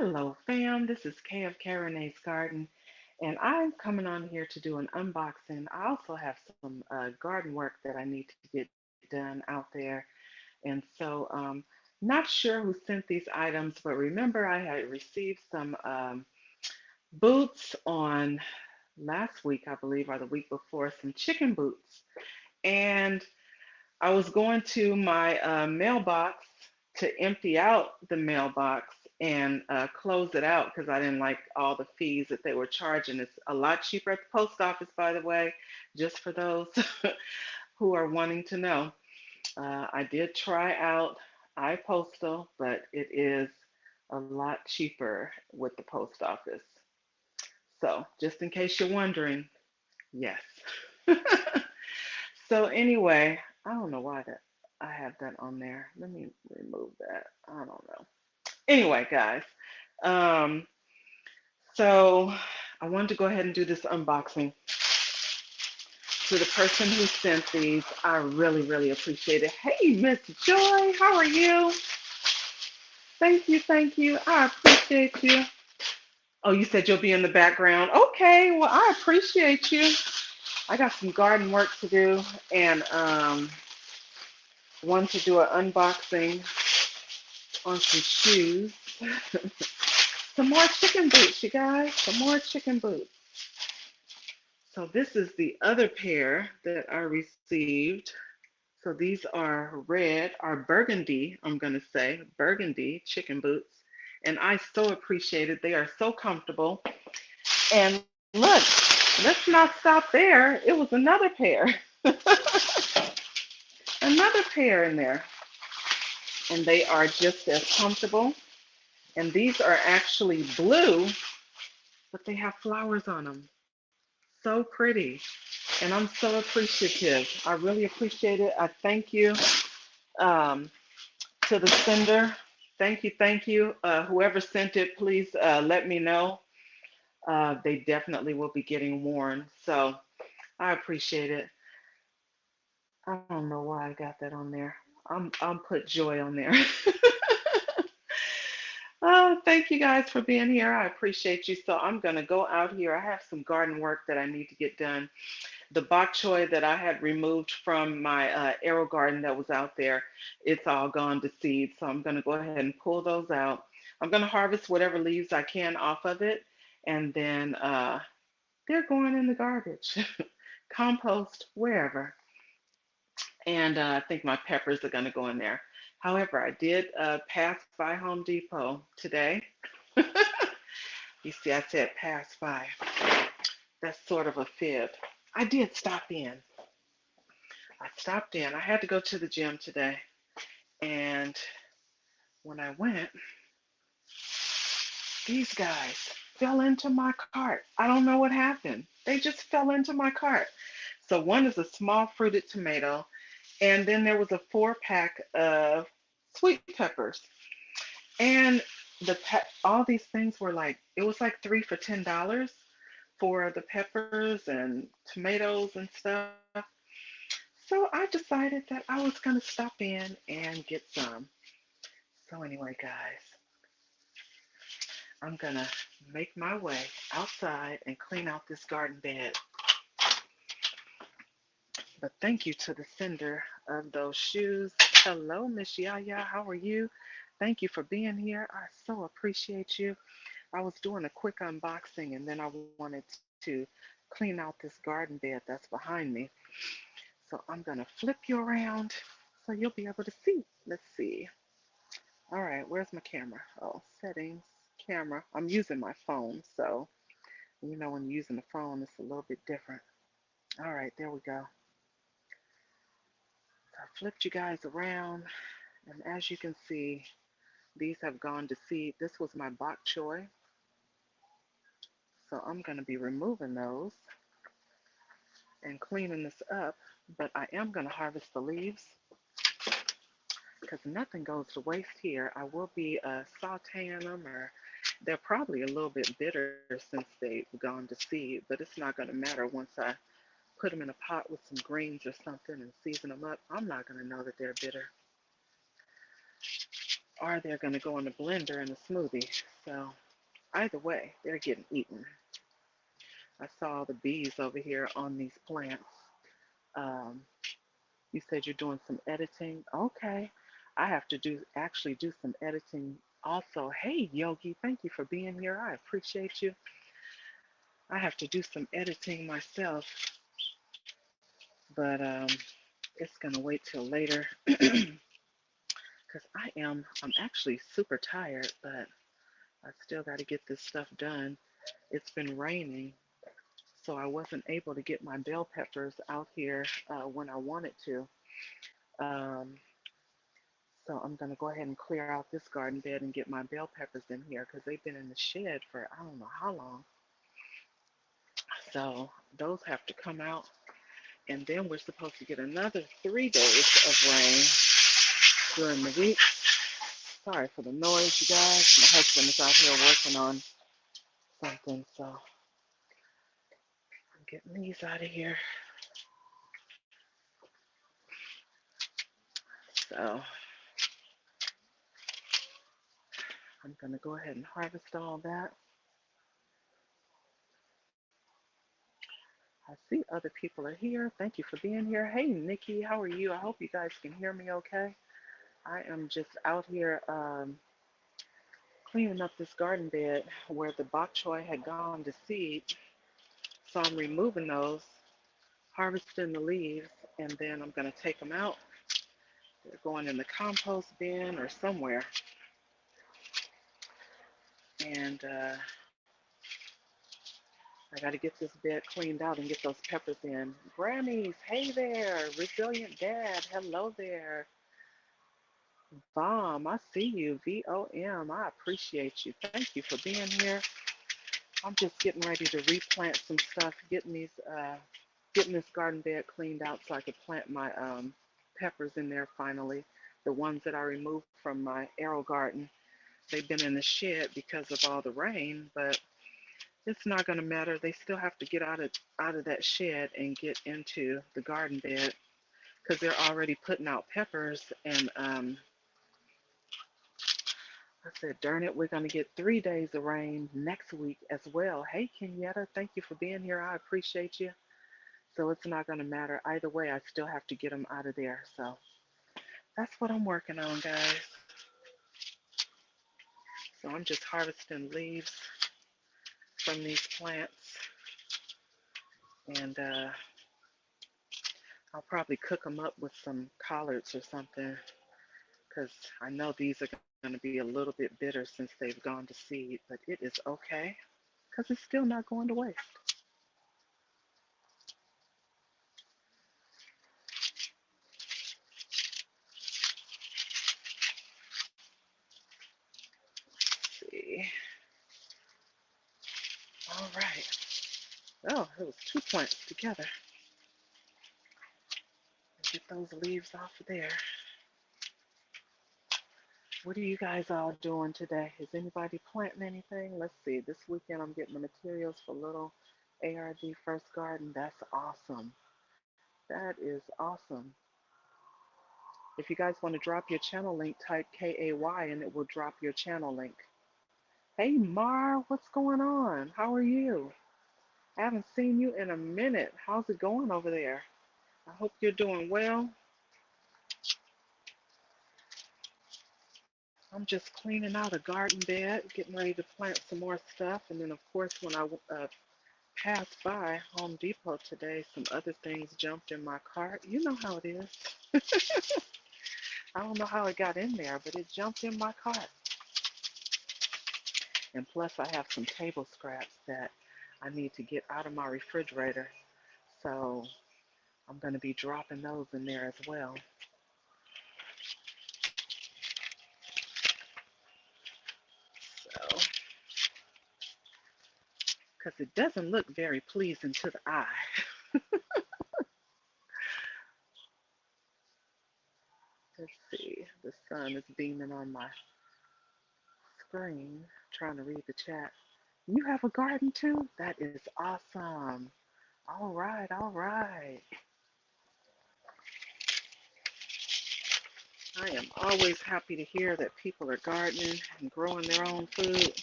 Hello, fam. This is Kay of Kay Renee's Garden, and I'm coming on here to do an unboxing. I also have some garden work that I need to get done out there, and so not sure who sent these items, but remember I had received some boots on last week, I believe, or the week before, some chicken boots, and I was going to my mailbox to empty out the mailbox and close it out because I didn't like all the fees that they were charging. It's a lot cheaper at the post office, by the way, just for those who are wanting to know. I did try out iPostal, but it is a lot cheaper with the post office. So, just in case you're wondering, yes. So anyway, I don't know why that I have that on there. Let me remove that. I don't know. Anyway, guys, um, so I wanted to go ahead and do this unboxing to the person who sent these. I really, really appreciate it. Hey, Miss Joy, how are you? Thank you, thank you. I appreciate you. Oh, you said you'll be in the background. Okay, well, I appreciate you. I got some garden work to do and wanted to do an unboxing on some shoes. Some more chicken boots, you guys. Some more chicken boots. So this is the other pair that I received. So these are red, or burgundy, I'm going to say, burgundy chicken boots. And I so appreciate it. They are so comfortable. And look, let's not stop there. It was another pair. Another pair in there. And they are just as comfortable. And these are actually blue, but they have flowers on them. So pretty. And I'm so appreciative. I really appreciate it. I thank you um, to the sender. Thank you, thank you. Whoever sent it, please let me know. They definitely will be getting worn. So I appreciate it. I don't know why I got that on there. I'm put joy on there. Oh, thank you guys for being here. I appreciate you. So I'm gonna go out here. I have some garden work that I need to get done. The bok choy that I had removed from my arrow garden that was out there, it's all gone to seed. So I'm going to go ahead and pull those out. I'm going to harvest whatever leaves I can off of it, and then they're going in the garbage, compost, wherever. And I think my peppers are going to go in there. However, I did pass by Home Depot today. You see, I said pass by. That's sort of a fib. I did stop in. I stopped in. I had to go to the gym today. And when I went, these guys fell into my cart. I don't know what happened. They just fell into my cart. So one is a small fruited tomato, and then there was a 4 pack of sweet peppers. And all these things were like, it was like three for $10 for the peppers and tomatoes and stuff. So I decided that I was going to stop in and get some. So anyway, guys, I'm gonna make my way outside and clean out this garden bed. But thank you to the sender of those shoes. Hello, Miss Yaya. How are you? Thank you for being here. I so appreciate you. I was doing a quick unboxing and then I wanted to clean out this garden bed that's behind me. So I'm gonna flip you around so you'll be able to see. Let's see. All right, where's my camera? Oh, settings, camera. I'm using my phone, so when you're using the phone, it's a little bit different. All right, there we go. So I flipped you guys around, and as you can see, these have gone to seed. This was my bok choy, so I'm going to be removing those and cleaning this up, but I am going to harvest the leaves because nothing goes to waste here. I will be sauteing them, or they're probably a little bit bitter since they've gone to seed, but it's not going to matter once I put them in a pot with some greens or something and season them up. I'm not going to know that they're bitter. or they're going to go in the blender in a smoothie. So either way, they're getting eaten. I saw the bees over here on these plants. Um, you said you're doing some editing. Okay. I have to actually do some editing also. Hey, Yogi, thank you for being here. I appreciate you. I have to do some editing myself, but it's going to wait till later because I'm actually super tired, but I still got to get this stuff done. It's been raining, so I wasn't able to get my bell peppers out here when I wanted to. Um, so I'm going to go ahead and clear out this garden bed and get my bell peppers in here because they've been in the shed for I don't know how long. So those have to come out. And then we're supposed to get another 3 days of rain during the week. Sorry for the noise, you guys. My husband is out here working on something, so I'm getting these out of here. So I'm going to go ahead and harvest all that. I see other people are here. Thank you for being here. Hey, Nikki, how are you? I hope you guys can hear me okay. I am just out here cleaning up this garden bed where the bok choy had gone to seed. So I'm removing those, harvesting the leaves, and then I'm going to take them out. They're going in the compost bin or somewhere. And I got to get this bed cleaned out and get those peppers in. Grammys, hey there. Resilient Dad, hello there. Vom, I see you. VOM, I appreciate you. Thank you for being here. I'm just getting ready to replant some stuff, getting this garden bed cleaned out so I could plant my peppers in there finally. The ones that I removed from my AeroGarden. They've been in the shed because of all the rain, but it's not going to matter. They still have to get out of that shed and get into the garden bed because they're already putting out peppers. And I said, darn it, we're going to get 3 days of rain next week as well. Hey, Kenyatta, thank you for being here. I appreciate you. So it's not going to matter. Either way, I still have to get them out of there. So that's what I'm working on, guys. So I'm just harvesting leaves from these plants. And I'll probably cook them up with some collards or something because I know these are going to be a little bit bitter since they've gone to seed, but it is okay because it's still not going to waste. Let's see. All right. Oh, it was two plants together. Get those leaves off of there. What are you guys all doing today? Is anybody planting anything? Let's see. This weekend I'm getting the materials for Little ARD First Garden. That's awesome. That is awesome. If you guys want to drop your channel link, type KAY and it will drop your channel link. Hey Mar, what's going on? How are you? I haven't seen you in a minute. How's it going over there? I hope you're doing well. I'm just cleaning out a garden bed, getting ready to plant some more stuff. And then, of course, when I passed by Home Depot today, some other things jumped in my cart. You know how it is. I don't know how it got in there, but it jumped in my cart. And plus, I have some table scraps that I need to get out of my refrigerator. So I'm going to be dropping those in there as well. So, because it doesn't look very pleasing to the eye. Let's see. The sun is beaming on my screen, trying to read the chat. You have a garden too? That is awesome. All right, all right. I am always happy to hear that people are gardening and growing their own food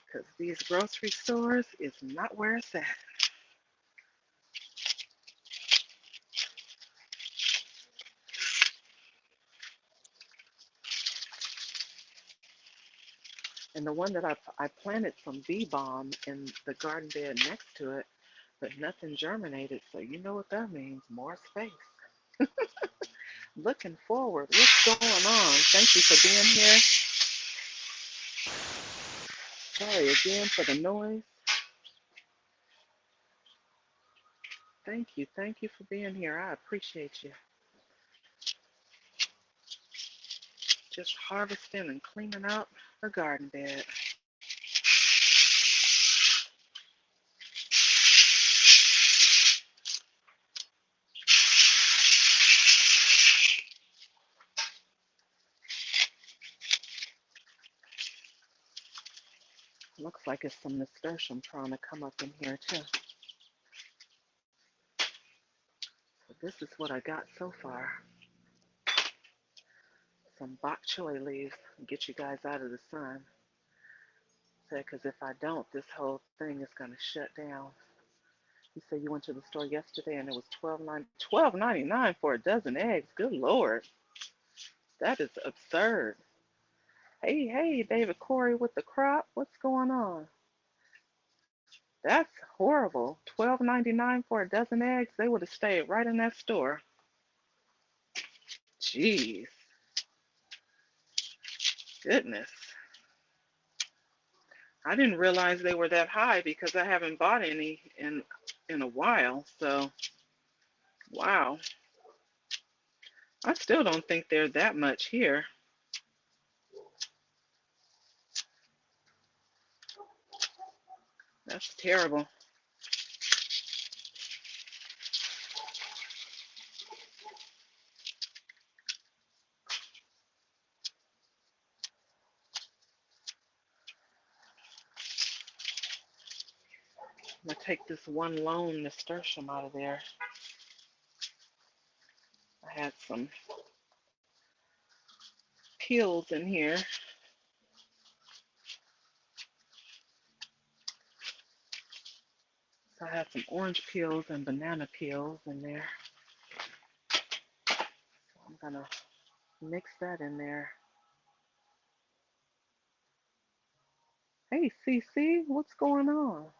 because these grocery stores is not where it's at. And the one that I planted some bee balm in the garden bed next to it, but nothing germinated. So you know what that means, more space. Looking forward. What's going on? Thank you for being here. Sorry again for the noise. Thank you for being here. I appreciate you. Just harvesting and cleaning up the garden bed. Looks like it's some nasturtium trying to come up in here too. So this is what I got so far. Some bok choy leaves. Get you guys out of the sun. Because if I don't, this whole thing is going to shut down. You said you went to the store yesterday and it was $12.99 for a dozen eggs. Good Lord. That is absurd. Hey, David Corey with the crop. What's going on? That's horrible. $12.99 for a dozen eggs. They would have stayed right in that store. Jeez. Goodness. I didn't realize they were that high because I haven't bought any in a while. So, wow. I still don't think they're that much here. That's terrible. I'm gonna take this one lone nasturtium out of there. I had some peels in here. So I had some orange peels and banana peels in there. So I'm gonna mix that in there. Hey, CC, what's going on?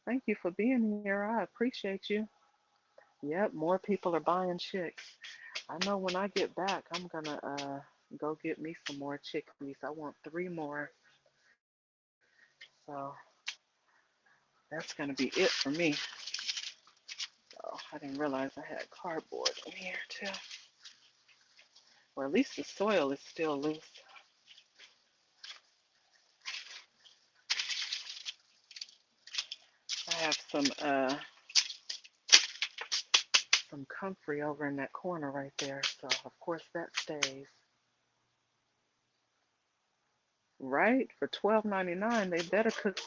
Thank you for being here. I appreciate you. Yep, more people are buying chicks. I know when I get back, I'm gonna go get me some more chickpeas. I want 3 more. So that's gonna be it for me. So I didn't realize I had cardboard in here too. Or at least the soil is still loose. I have some comfrey over in that corner right there. So of course that stays. Right? For $12.99, they better cook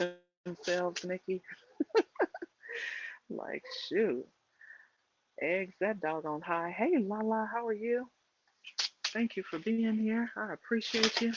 themselves, Nikki. Like, shoot. Eggs that doggone high. Hey, Lala, how are you? Thank you for being here. I appreciate you.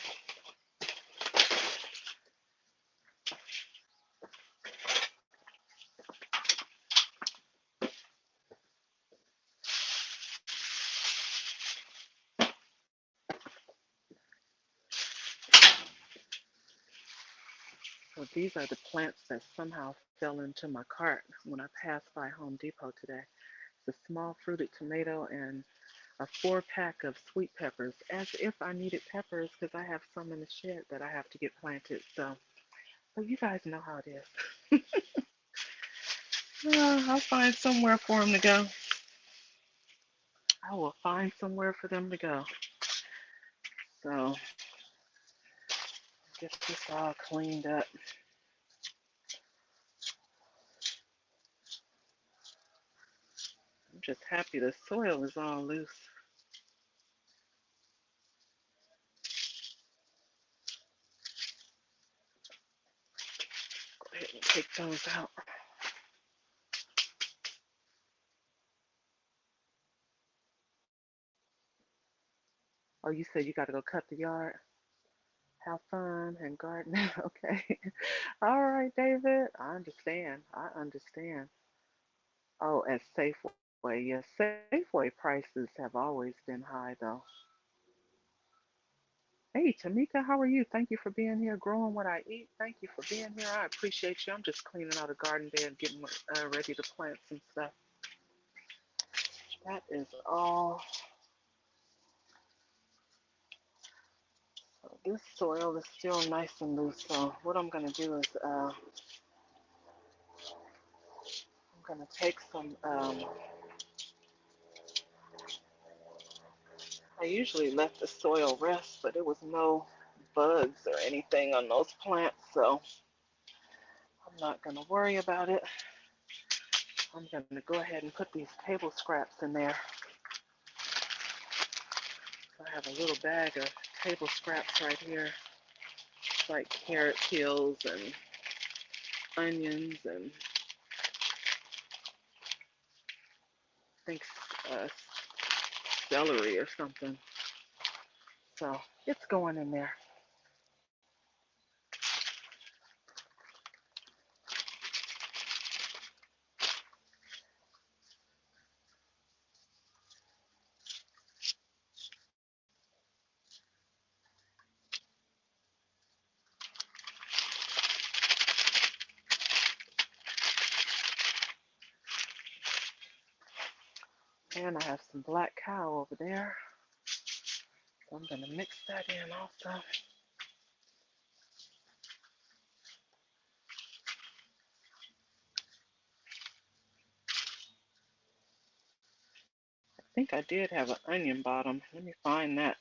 So these are the plants that somehow fell into my cart when I passed by Home Depot today. It's a small fruited tomato and a 4 pack of sweet peppers, as if I needed peppers because I have some in the shed that I have to get planted. So you guys know how it is. I'll find somewhere for them to go. I will find somewhere for them to go. So get this all cleaned up. I'm just happy the soil is all loose. Go ahead and take those out. Oh, you said you got to go cut the yard, have fun, and garden. Okay. All right, David. I understand. I understand. Oh, at Safeway. Yes, Safeway prices have always been high, though. Hey, Tamika, how are you? Thank you for being here, growing what I eat. Thank you for being here. I appreciate you. I'm just cleaning out a garden bed, getting ready to plant some stuff. That is all. So this soil is still nice and loose. So what I'm gonna do is I'm gonna take some. I usually let the soil rest, but there was no bugs or anything on those plants, so I'm not gonna worry about it. I'm gonna go ahead and put these table scraps in there. So I have a little bag of table scraps right here, like carrot peels and onions and I think uh, celery or something. So it's going in there. And I have some black cow over there. So I'm gonna mix that in also. I think I did have an onion bottom. Let me find that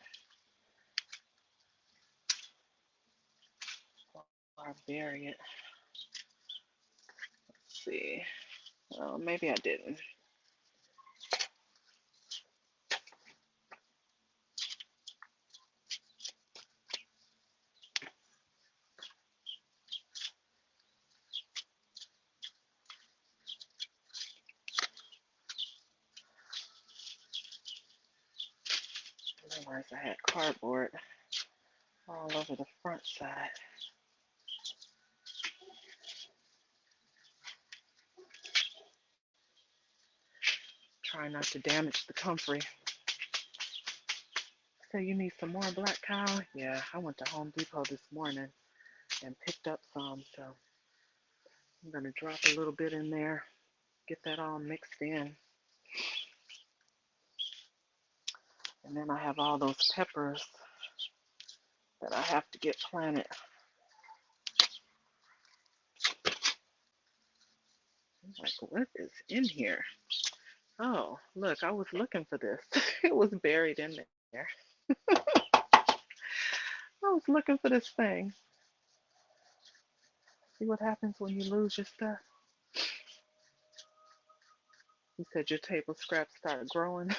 before I bury it. Let's see. Well, maybe I didn't. I realized I had cardboard all over the front side. Try not to damage the comfrey. So you need some more black cow? Yeah, I went to Home Depot this morning and picked up some, so I'm gonna drop a little bit in there, get that all mixed in. And then I have all those peppers that I have to get planted. I'm like, what is in here? Oh, look, I was looking for this. It was buried in there. I was looking for this thing. See what happens when you lose your stuff? You said your table scraps start growing.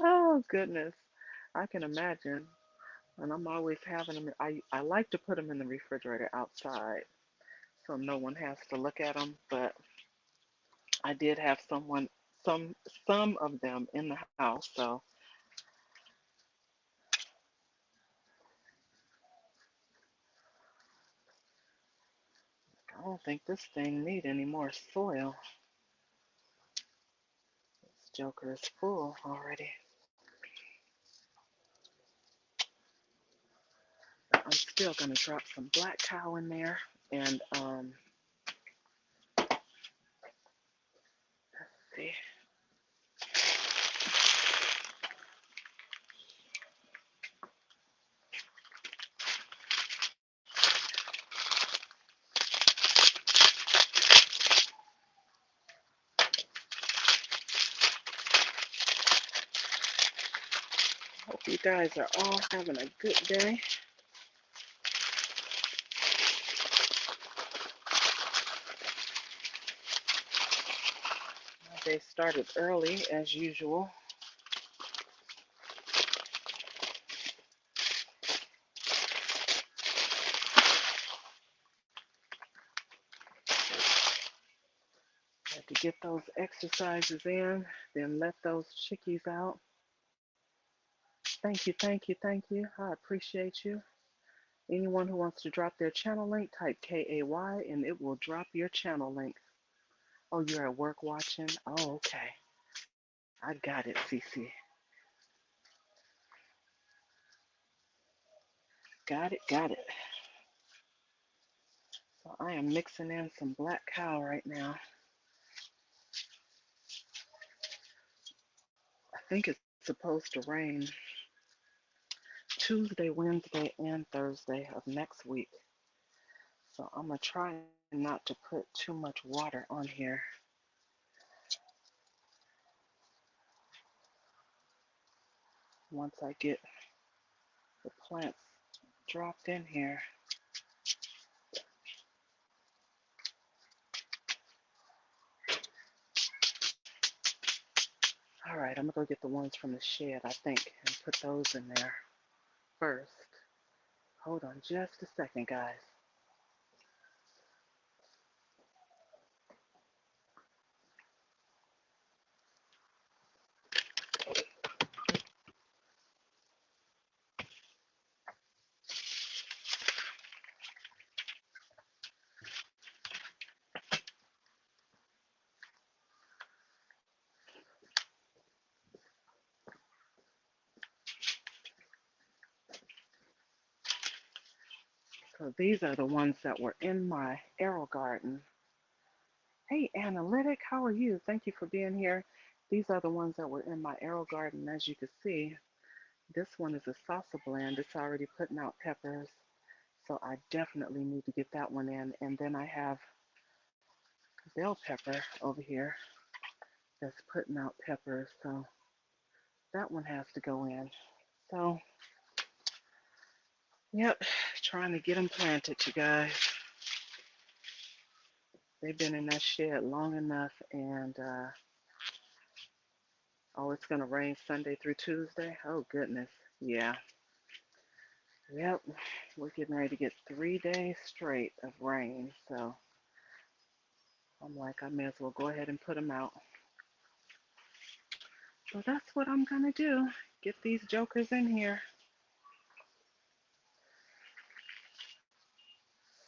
Oh, goodness. I can imagine. And I'm always having them. I like to put them in the refrigerator outside so no one has to look at them. But I did have some, some of them in the house. So I don't think this thing need any more soil. This joker is full already. I'm still gonna drop some black cow in there and let's see. Hope you guys are all having a good day. My day started early as usual. Had to get those exercises in, then let those chickies out. Thank you, thank you, thank you. I appreciate you. Anyone who wants to drop their channel link, type KAY and it will drop your channel link. Oh, you're at work watching? Oh, okay. I got it, Cece. Got it, got it. So I am mixing in some black cow right now. I think it's supposed to rain Tuesday, Wednesday, and Thursday of next week. So I'm going to try not to put too much water on here. Once I get the plants dropped in here. All right, I'm going to go get the ones from the shed, I think, and put those in there first. Hold on just a second, guys. So these are the ones that were in my AeroGarden. Hey, Analytic, how are you? Thank you for being here. These are the ones that were in my AeroGarden. As you can see, this one is a salsa blend. It's already putting out peppers. So I definitely need to get that one in. And then I have bell pepper over here that's putting out peppers. So that one has to go in. So, yep, trying to get them planted, you guys. They've been in that shed long enough, and oh, it's gonna rain Sunday through Tuesday. Oh goodness, yeah. Yep, we're getting ready to get 3 days straight of rain, so I'm like, I may as well go ahead and put them out. So that's what I'm gonna do. Get these jokers in here.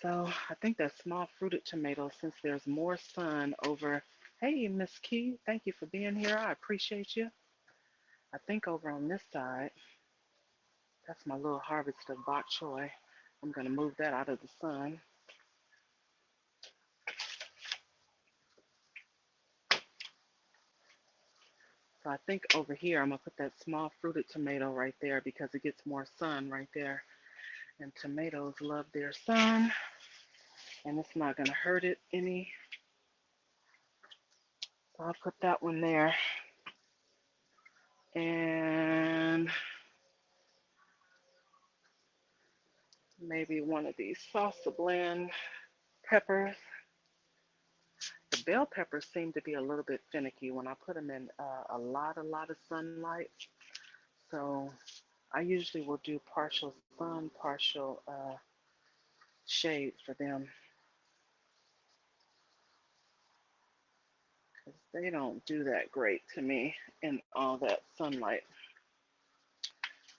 So I think that small fruited tomato, since there's more sun over. Hey, Miss Key, thank you for being here. I appreciate you. I think over on this side, that's my little harvest of bok choy. I'm gonna move that out of the sun. So I think over here, I'm gonna put that small fruited tomato right there because it gets more sun right there. And tomatoes love their sun, and it's not gonna hurt it any. So I'll put that one there. And maybe one of these salsa blend peppers. The bell peppers seem to be a little bit finicky when I put them in a lot of sunlight. So I usually will do partial sun, partial shade for them because they don't do that great to me in all that sunlight.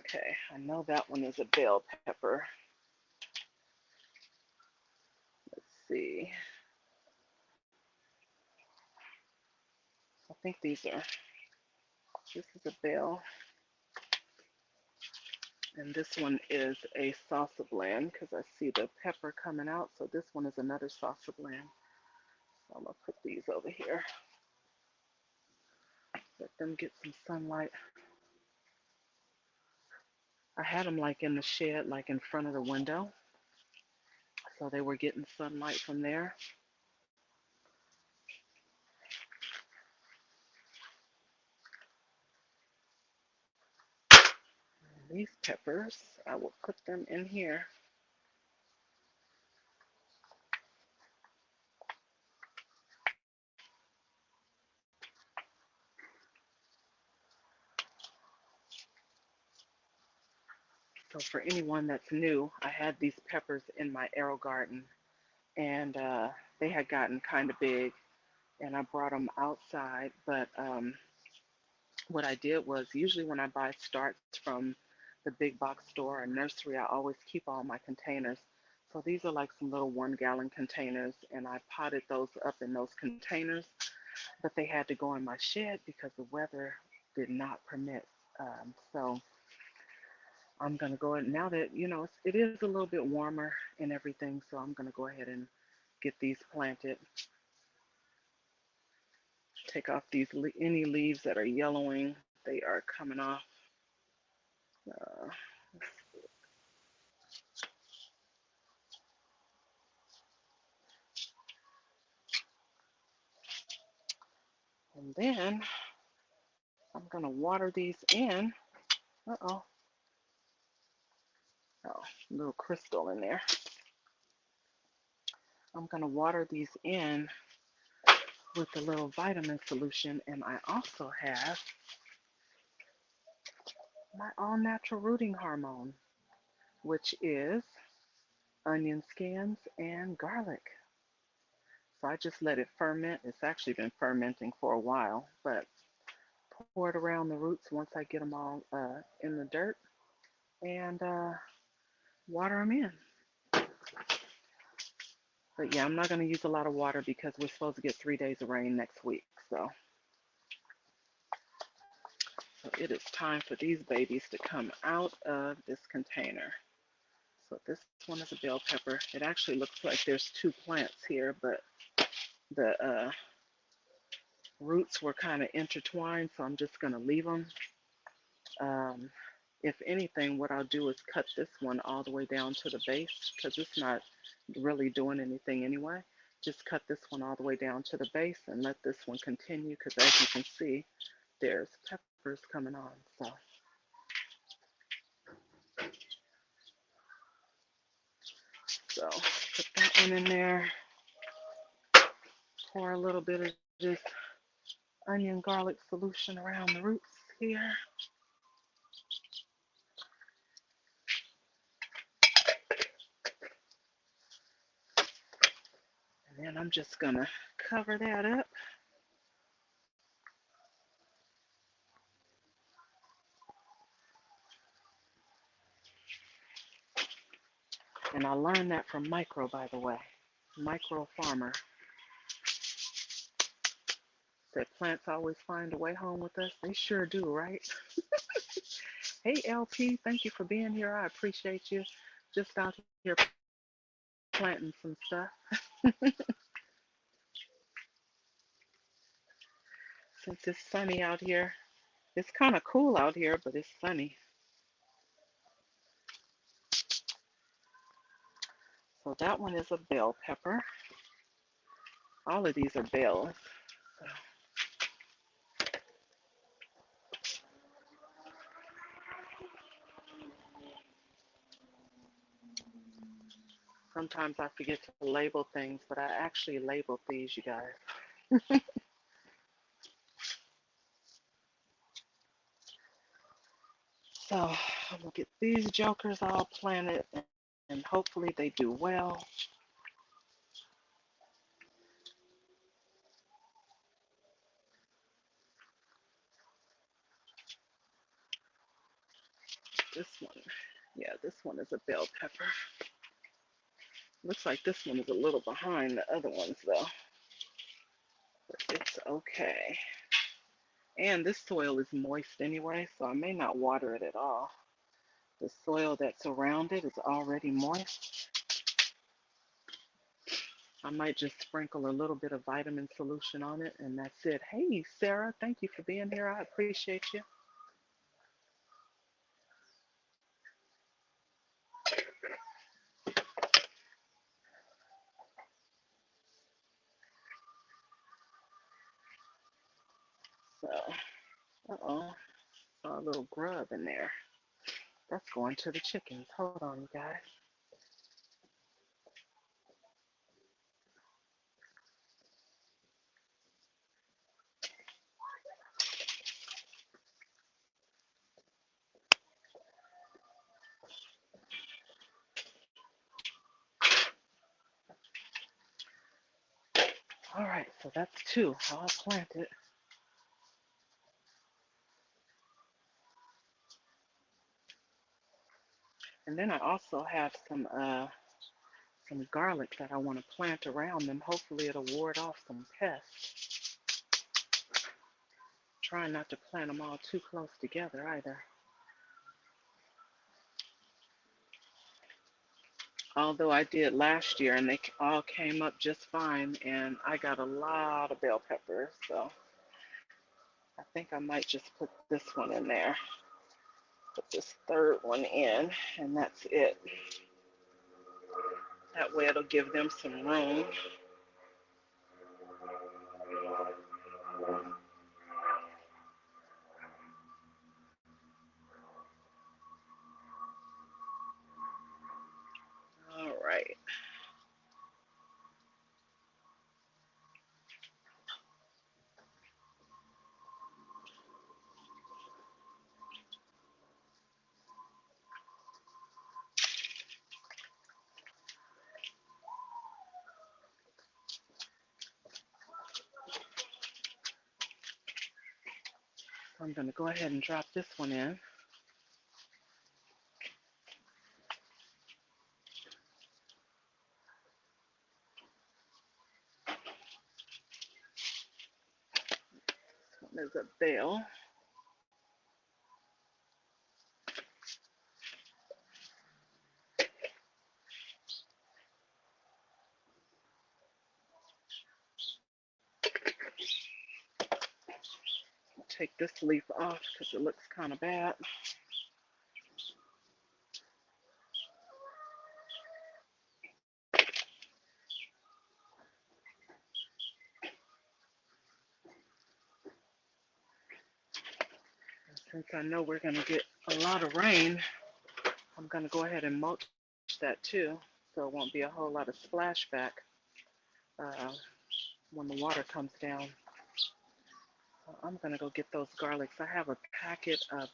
Okay, I know that one is a bell pepper. Let's see. I think this is a bell, and this one is a salsa blend because I see the pepper coming out. So this one is another salsa blend. So I'm gonna put these over here. Let them get some sunlight. I had them like in the shed, like in front of the window. So they were getting sunlight from there. And these peppers, I will put them in here. So for anyone that's new, I had these peppers in my AeroGarden, and they had gotten kind of big. and I brought them outside. But what I did was usually when I buy starts from the big box store or nursery, I always keep all my containers. So these are like some little 1 gallon containers, and I potted those up in those containers, but they had to go in my shed because the weather did not permit. So I'm gonna go ahead now that it is a little bit warmer and everything. So I'm gonna go ahead and get these planted. Take off these any leaves that are yellowing. They are coming off. Uh, and then I'm gonna water these in. Uh-oh. Oh, little crystal in there. I'm gonna water these in with a little vitamin solution, and I also have my all natural rooting hormone, which is onion skins and garlic. So I just let it ferment. It's actually been fermenting for a while, but pour it around the roots once I get them all in the dirt, and water them in. But yeah, I'm not going to use a lot of water because we're supposed to get 3 days of rain next week. So it is time for these babies to come out of this container. So this one is a bell pepper. It actually looks like there's 2 plants here, but the roots were kind of intertwined, so I'm just going to leave them. Um, if anything, what I'll do is cut this one all the way down to the base because it's not really doing anything anyway. Just cut this one all the way down to the base and let this one continue because as you can see, there's peppers coming on. So put that one in there. Pour a little bit of this onion garlic solution around the roots here. And then I'm just gonna cover that up. And I learned that from Micro, by the way. Micro Farmer said plants always find a way home with us. They sure do, right? Hey LP, thank you for being here. I appreciate you. Just out here planting some stuff. Since it's sunny out here. It's kind of cool out here, but it's sunny. So that one is a bell pepper. All of these are bells. So sometimes I forget to label things, but I actually labeled these, you guys. So I'm gonna get these jokers all planted, and hopefully they do well. This one, yeah, this one is a bell pepper. Looks like this one is a little behind the other ones though, but it's okay. And this soil is moist anyway, so I may not water it at all. The soil that's around it is already moist. I might just sprinkle a little bit of vitamin solution on it, and that's it. Hey, Sarah, thank you for being here. I appreciate you. So, uh-oh, saw a little grub in there. That's going to the chickens. Hold on, you guys. All right, so that's two. I'll plant it. And then I also have some garlic that I want to plant around them. Hopefully it'll ward off some pests. Trying not to plant them all too close together either. Although I did last year and they all came up just fine, and I got a lot of bell peppers, so I think I might just put this one in there. Put this third one in, and that's it. That way it'll give them some room. All right. So I'm going to go ahead and drop this one in. This one is a bell. I'll take this leaf off because it looks kind of bad. And since I know we're going to get a lot of rain, I'm going to go ahead and mulch that too, so it won't be a whole lot of splashback uh, when the water comes down. So I'm going to go get those garlics. I have a packet of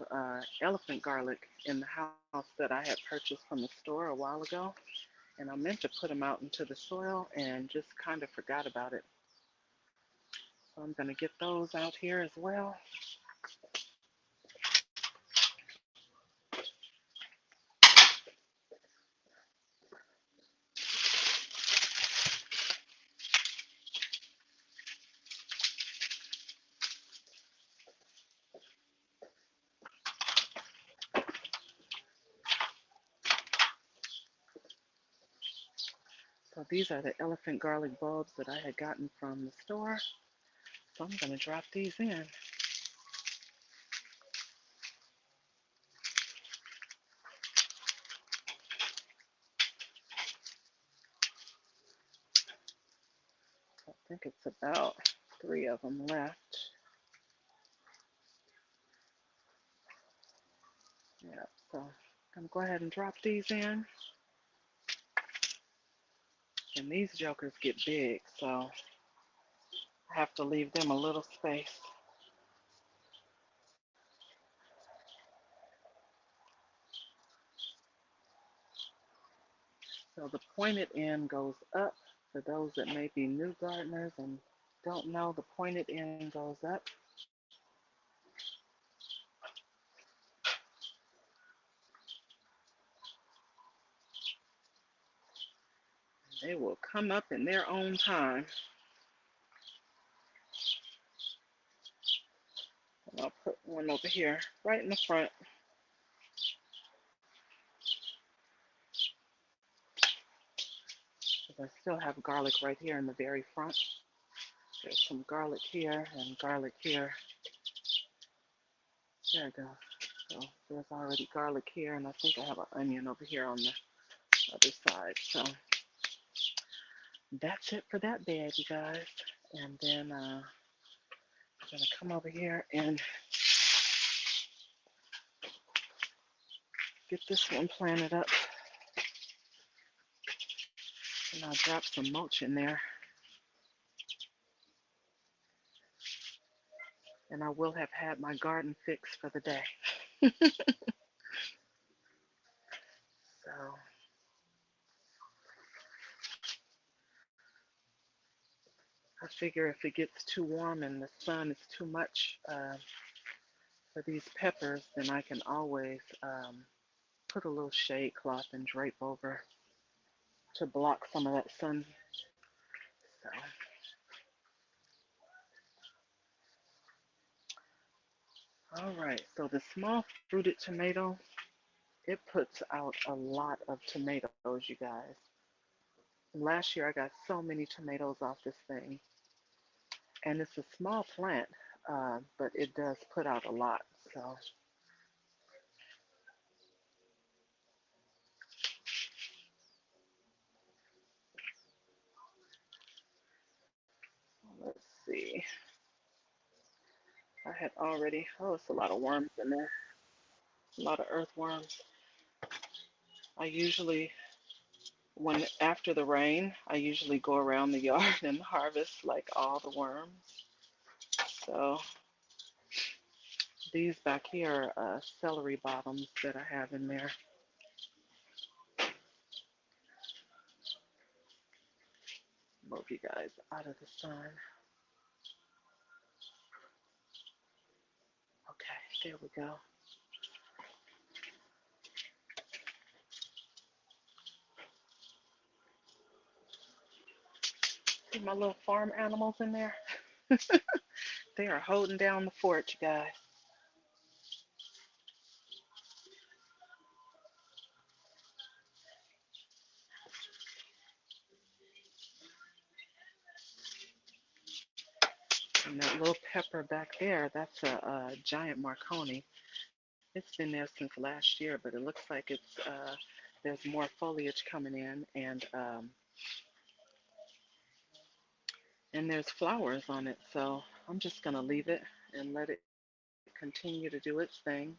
elephant garlic in the house that I had purchased from the store a while ago, and I meant to put them out into the soil and just kind of forgot about it. So I'm going to get those out here as well. So these are the elephant garlic bulbs that I had gotten from the store. So I'm going to drop these in. I think it's about 3 of them left. Yeah, so I'm going to go ahead and drop these in. And these jokers get big, so I have to leave them a little space. So the pointed end goes up. For those that may be new gardeners and don't know, the pointed end goes up. They will come up in their own time. And I'll put one over here, right in the front. Because I still have garlic right here in the very front. There's some garlic here and garlic here. There it goes. So there's already garlic here, and I think I have an onion over here on the other side. So that's it for that bag, you guys. And then I'm gonna come over here and get this one planted up. And I'll drop some mulch in there. And I will have had my garden fixed for the day. So I figure if it gets too warm and the sun is too much for these peppers, then I can always put a little shade cloth and drape over to block some of that sun. So, all right, so the small fruited tomato, it puts out a lot of tomatoes, you guys. Last year I got so many tomatoes off this thing, and it's a small plant, but it does put out a lot. So let's see. I had already, oh, it's a lot of worms in there, a lot of earthworms. I usually, when after the rain, I usually go around the yard and harvest like all the worms. So these back here are celery bottoms that I have in there. Move you guys out of the sun. Okay, there we go. See my little farm animals in there? They are holding down the fort, you guys. And that little pepper back there, that's a giant Marconi. It's been there since last year, but it looks like there's more foliage coming in, and there's flowers on it. So I'm just gonna leave it and let it continue to do its thing.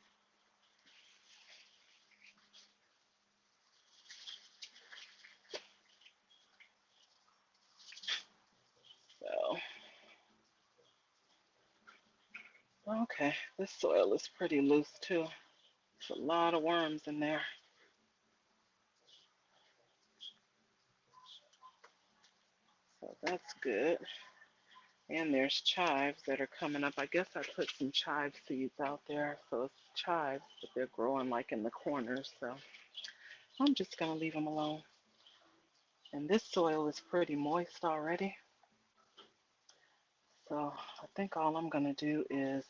So okay, this soil is pretty loose too. There's a lot of worms in there. So that's good. And there's chives that are coming up. I guess I put some chive seeds out there. So it's chives, but they're growing like in the corners. So I'm just going to leave them alone. And this soil is pretty moist already. So I think all I'm going to do is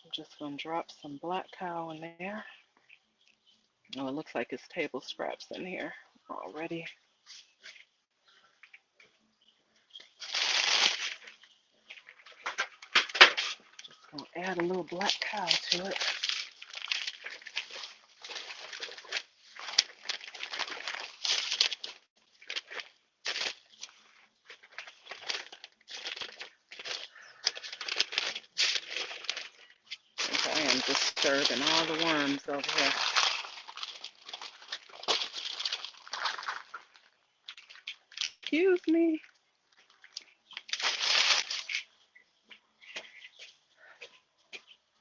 I'm just going to drop some black cow in there. Oh, it looks like it's table scraps in here already. Just going to add a little black cow to it. I am disturbing all the worms over here. Excuse me.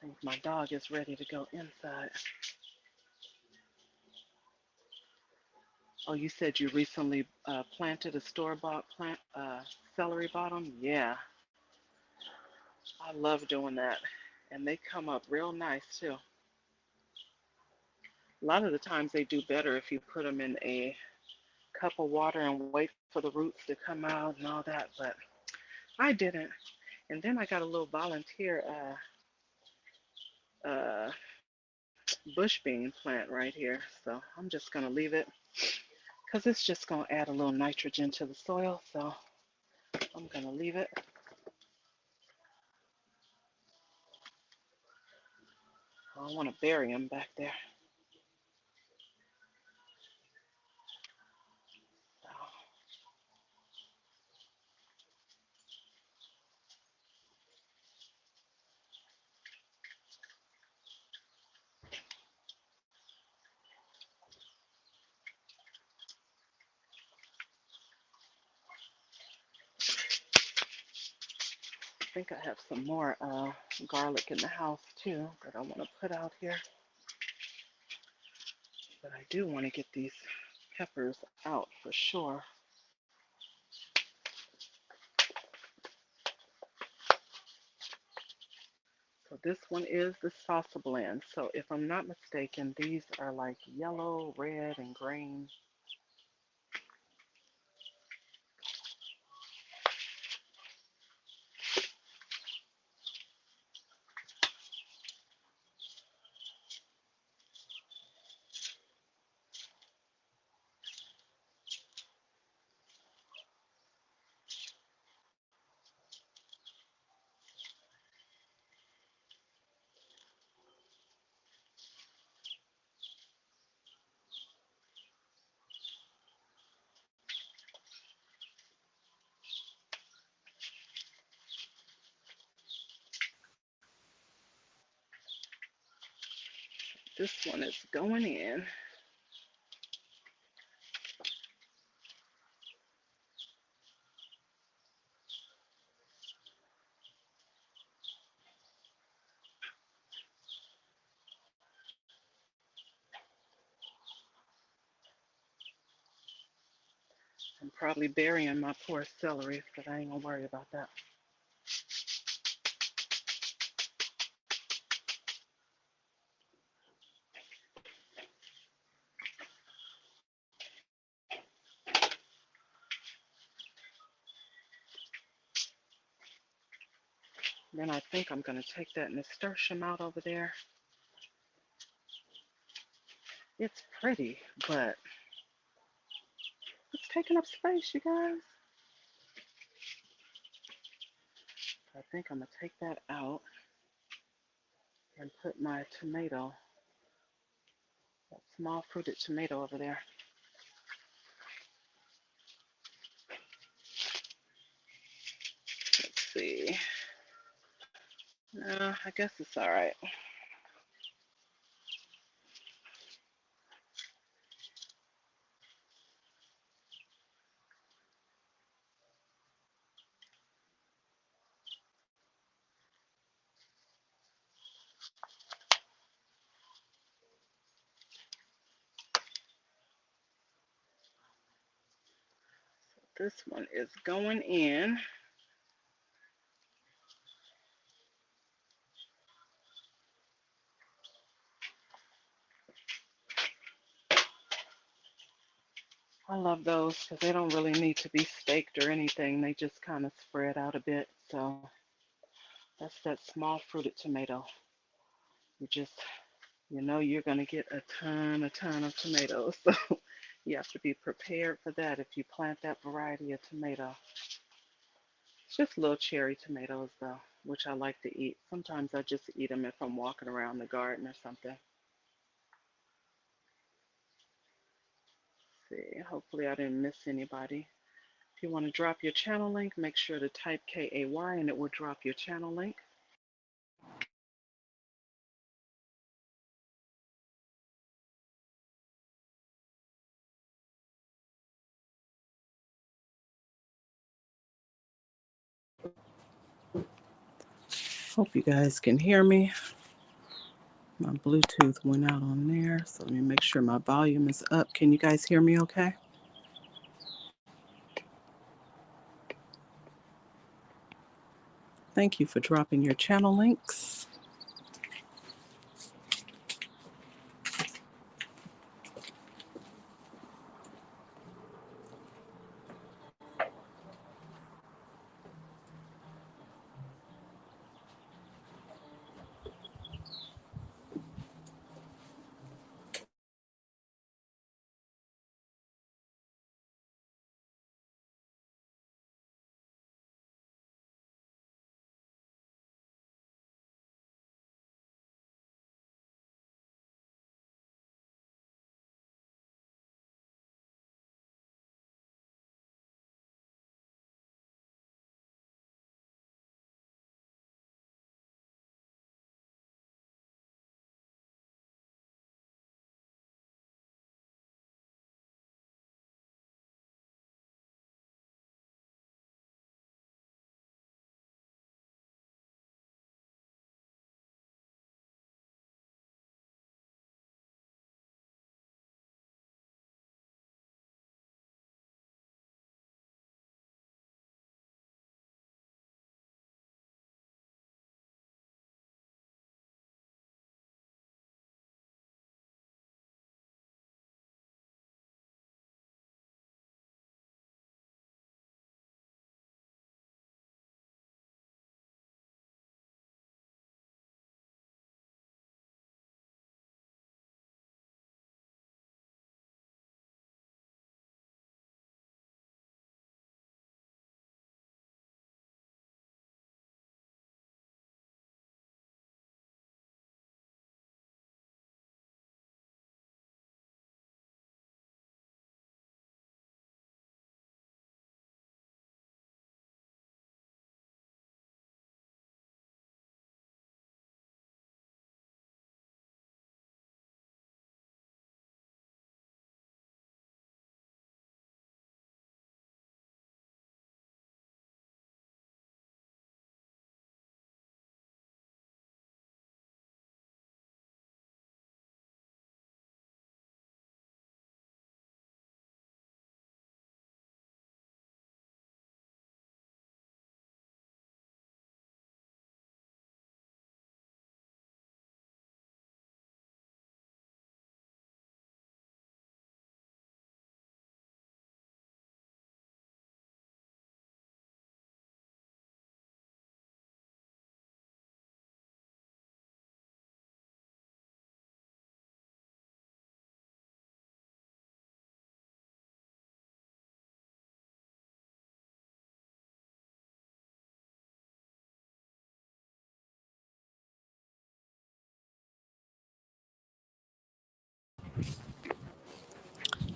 I think my dog is ready to go inside. Oh, you said you recently planted a store-bought plant, celery bottom? Yeah, I love doing that. And they come up real nice too. A lot of the times they do better if you put them in a cup of water and wait for the roots to come out and all that, but I didn't. And then I got a little volunteer bush bean plant right here. So I'm just going to leave it because it's just going to add a little nitrogen to the soil. So I'm going to leave it. I don't want to bury them back there. So I think I have some more garlic in the house too that I want to put out here. But I do want to get these peppers out for sure. So this one is the salsa blend. So if I'm not mistaken, these are like yellow, red, and green. This one is going in. I'm probably burying my poor celery, but I ain't gonna worry about that. Then I think I'm gonna take that nasturtium out over there. It's pretty, but it's taking up space, you guys. I think I'm gonna take that out and put my tomato, that small fruited tomato over there. Let's see. No, I guess it's all right. This one is going in. I love those because they don't really need to be staked or anything. They just kind of spread out a bit. So that's that small fruited tomato. You just, you know, you're going to get a ton of tomatoes. So you have to be prepared for that if you plant that variety of tomato. It's just little cherry tomatoes though, which I like to eat. Sometimes I just eat them if I'm walking around the garden or something. Let's see, hopefully I didn't miss anybody. If you want to drop your channel link, make sure to type KAY and it will drop your channel link. Hope you guys can hear me. My Bluetooth went out on there, so let me make sure my volume is up. Can you guys hear me okay? Thank you for dropping your channel links.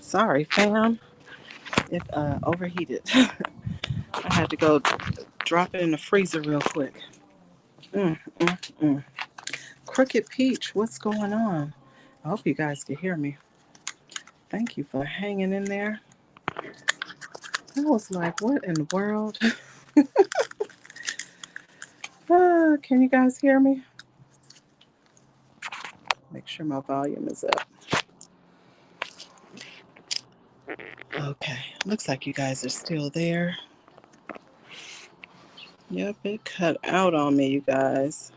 Sorry, fam. It overheated. I had to go drop it in the freezer real quick. Mm, mm, mm. Crooked Peach, what's going on? I hope you guys can hear me. Thank you for hanging in there. I was like, what in the world? Can you guys hear me? Make sure my volume is up. Okay, looks like you guys are still there. Yep, it cut out on me, you guys.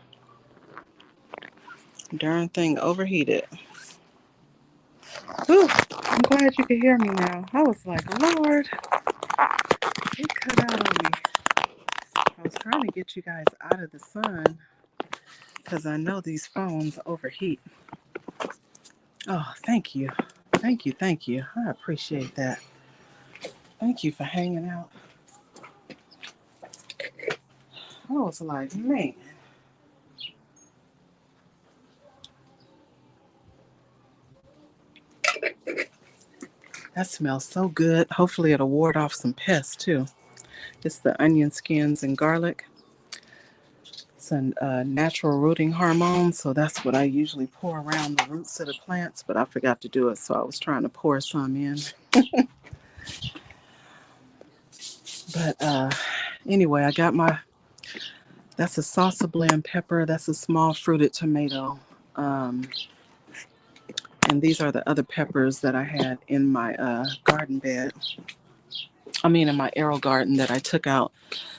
Darn thing overheated. Whew, I'm glad you can hear me now. I was like, Lord, it cut out on me. I was trying to get you guys out of the sun because I know these phones overheat. Oh, thank you. Thank you, thank you. I appreciate that. Thank you for hanging out. I was like, man. That smells so good. Hopefully it'll ward off some pests too. It's the onion skins and garlic. It's a natural rooting hormone, so that's what I usually pour around the roots of the plants, but I forgot to do it, so I was trying to pour some in. But anyway, I got that's a salsa blend pepper. That's a small fruited tomato. Um, and these are the other peppers that I had in my garden bed. In my AeroGarden that I took out.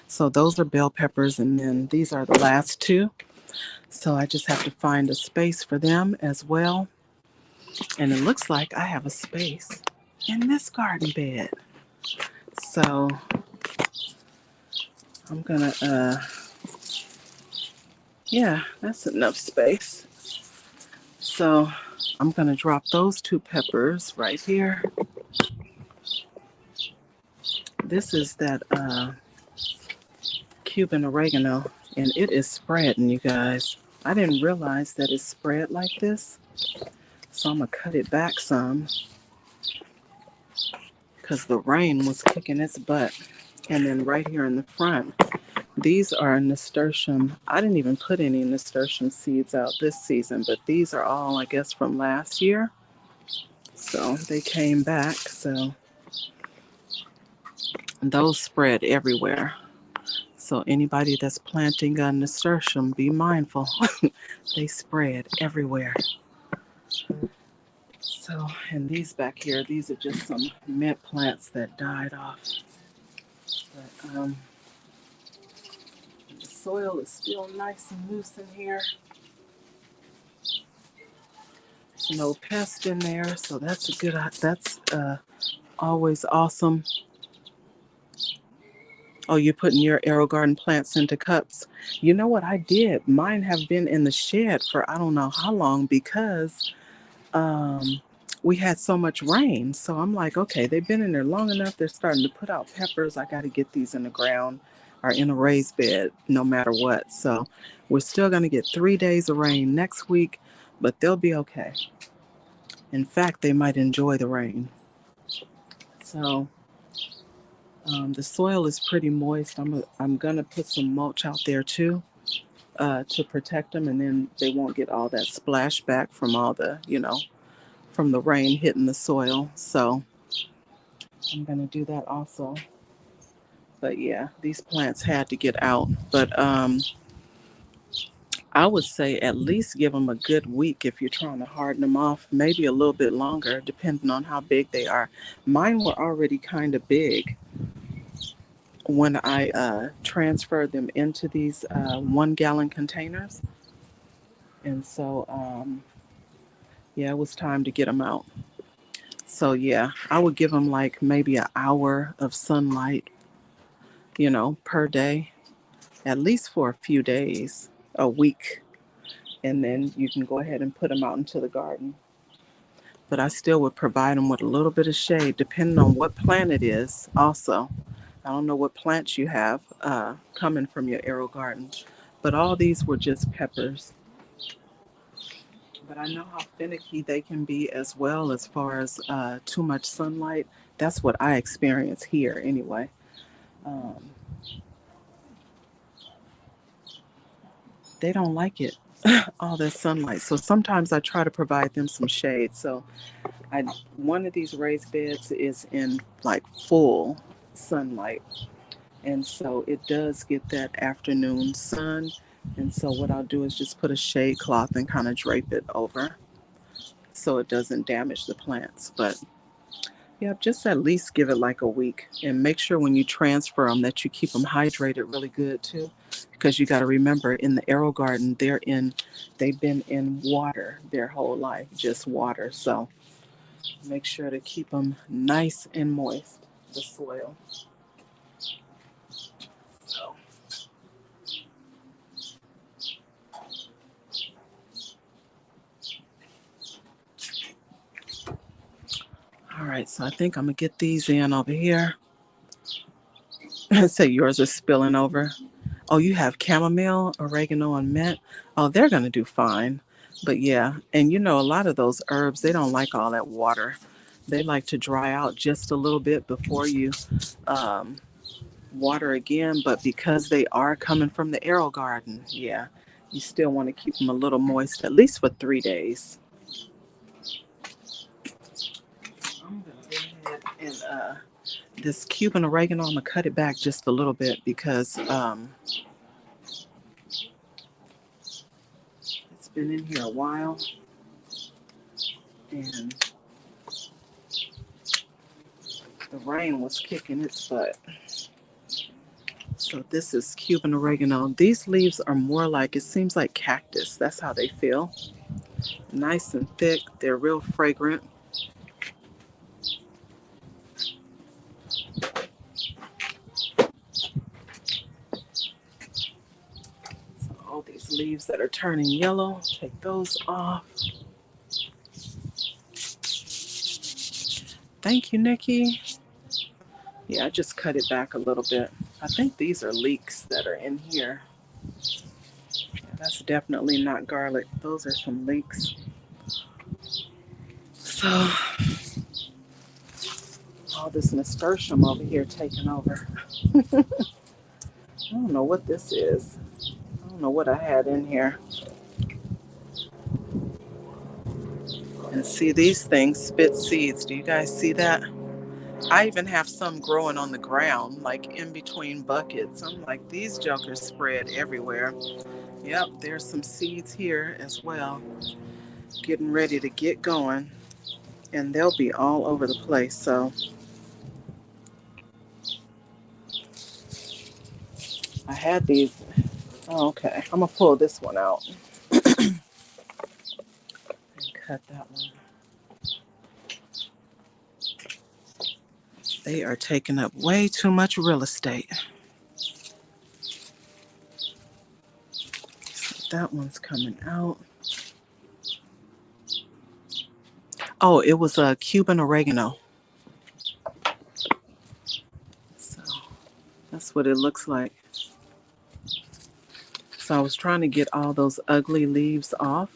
So those are bell peppers, and then these are the last two. So I just have to find a space for them as well. And it looks like I have a space in this garden bed. So I'm gonna, yeah, that's enough space. So I'm gonna drop those two peppers right here. This is that Cuban oregano, and it is spreading, you guys. I didn't realize that it's spread like this. So I'm gonna cut it back some because the rain was kicking its butt. And then right here in the front, these are nasturtium. I didn't even put any nasturtium seeds out this season, but these are all, I guess, from last year. So they came back. So those spread everywhere. So anybody that's planting a nasturtium, be mindful. They spread everywhere. So, and these back here, these are just some mint plants that died off. But the soil is still nice and loose in here. There's no pest in there, so that's always awesome. Oh, you're putting your AeroGarden plants into cups. You know what I did? Mine have been in the shed for I don't know how long because we had so much rain. So I'm like, okay, they've been in there long enough. They're starting to put out peppers. I got to get these in the ground or in a raised bed no matter what. So we're still going to get 3 days of rain next week, but they'll be okay. In fact, they might enjoy the rain. So the soil is pretty moist. I'm going to put some mulch out there too to protect them, and then they won't get all that splashback from all the, from the rain hitting the soil. So I'm going to do that also. But yeah, these plants had to get out. But I would say at least give them a good week if you're trying to harden them off, maybe a little bit longer, depending on how big they are. Mine were already kind of big when I transferred them into these 1 gallon containers. And so, yeah, it was time to get them out. So yeah, I would give them like maybe an hour of sunlight, per day, at least for a few days, a week. And then you can go ahead and put them out into the garden. But I still would provide them with a little bit of shade, depending on what plant it is. Also, I don't know what plants you have coming from your AeroGarden, but all these were just peppers. but I know how finicky they can be as well as far as too much sunlight. That's what I experience here anyway. Um, they don't like it, all this sunlight. So sometimes I try to provide them some shade. So I one of these raised beds is in like full sunlight. And so it does get that afternoon sun. And so what I'll do is just put a shade cloth and kind of drape it over so it doesn't damage the plants. But yeah, just at least give it like a week and make sure when you transfer them that you keep them hydrated really good too. Because you got to remember in the AeroGarden, they've been in water their whole life, just water. So make sure to keep them nice and moist, the soil. So, all right, so I think I'm gonna get these in over here. So yours are spilling over. Oh, you have chamomile, oregano, and mint. Oh, they're gonna do fine. But yeah, and you know, a lot of those herbs, they don't like all that water. They like to dry out just a little bit before you um, water again. But because they are coming from the AeroGarden, yeah, you still want to keep them a little moist, at least for 3 days. I'm gonna go ahead and this Cuban oregano, I'm gonna cut it back just a little bit because it's been in here a while and the rain was kicking its butt. So this is Cuban oregano. These leaves are more like, it seems like cactus. That's how they feel. Nice and thick. They're real fragrant. So all these leaves that are turning yellow, take those off. Thank you, Nikki. Yeah, I just cut it back a little bit. I think these are leeks that are in here. Yeah, that's definitely not garlic. Those are some leeks. So all this nasturtium over here taking over. I don't know what this is. I don't know what I had in here. And see, these things spit seeds. Do you guys see that? I even have some growing on the ground, like in between buckets. I'm like, these jokers spread everywhere. Yep, there's some seeds here as well. Getting ready to get going. And they'll be all over the place. So I had these. Oh, okay. I'm going to pull this one out and cut that one. They are taking up way too much real estate. So that one's coming out. Oh, it was a Cuban oregano. So that's what it looks like. So I was trying to get all those ugly leaves off.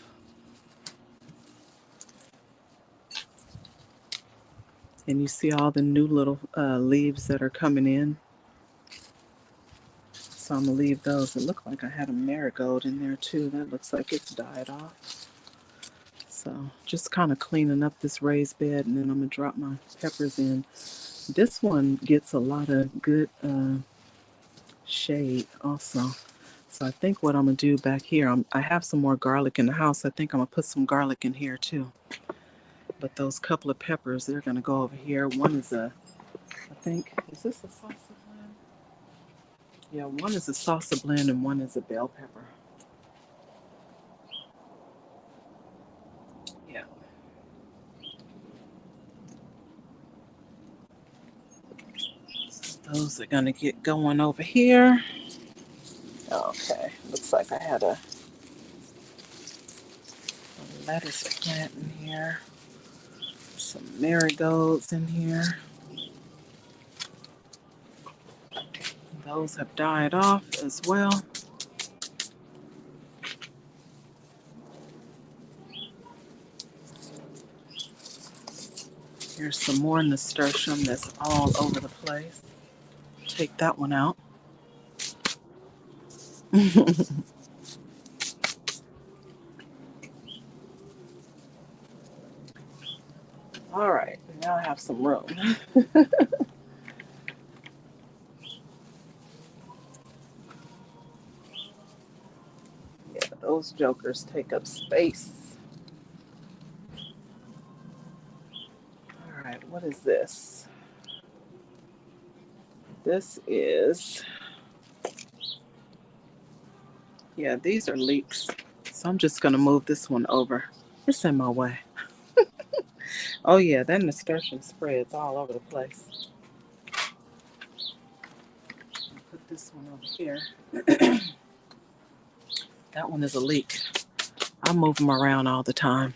And you see all the new little leaves that are coming in. So I'm going to leave those. It looked like I had a marigold in there too. That looks like it's died off. So just kind of cleaning up this raised bed, and then I'm going to drop my peppers in. This one gets a lot of good shade also. So I think what I'm going to do back here, I have some more garlic in the house. I think I'm going to put some garlic in here too. But those couple of peppers, they're going to go over here. One is I think, is this a salsa blend? Yeah, one is a salsa blend and one is a bell pepper. Yeah. So those are going to get going over here. Okay, looks like I had a lettuce plant in here. Some marigolds in here. Those have died off as well. Here's some more nasturtium that's all over the place. Take that one out. All right, now I have some room. Yeah, those jokers take up space. All right, what is this? This is, yeah, these are leeks. So I'm just gonna move this one over. It's in my way. Oh yeah, that nasturtium spreads all over the place. I'll put this one over here. That one is a leek. I move them around all the time.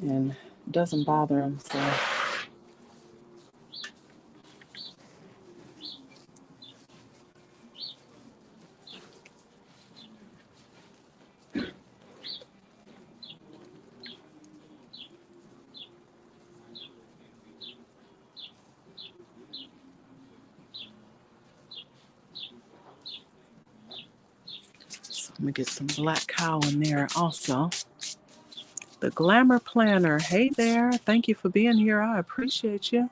And it doesn't bother them, so. So I'm gonna get some black cow in there also. The Glamour Planner. Hey there. Thank you for being here. I appreciate you.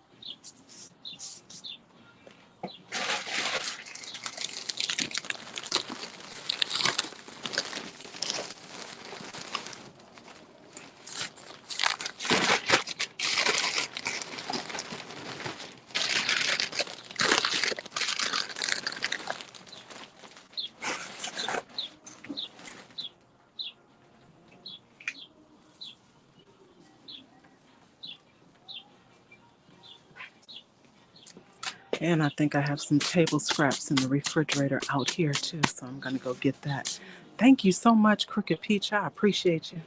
And I think I have some table scraps in the refrigerator out here too, so I'm gonna go get that. Thank you so much, Crooked Peach. I appreciate you.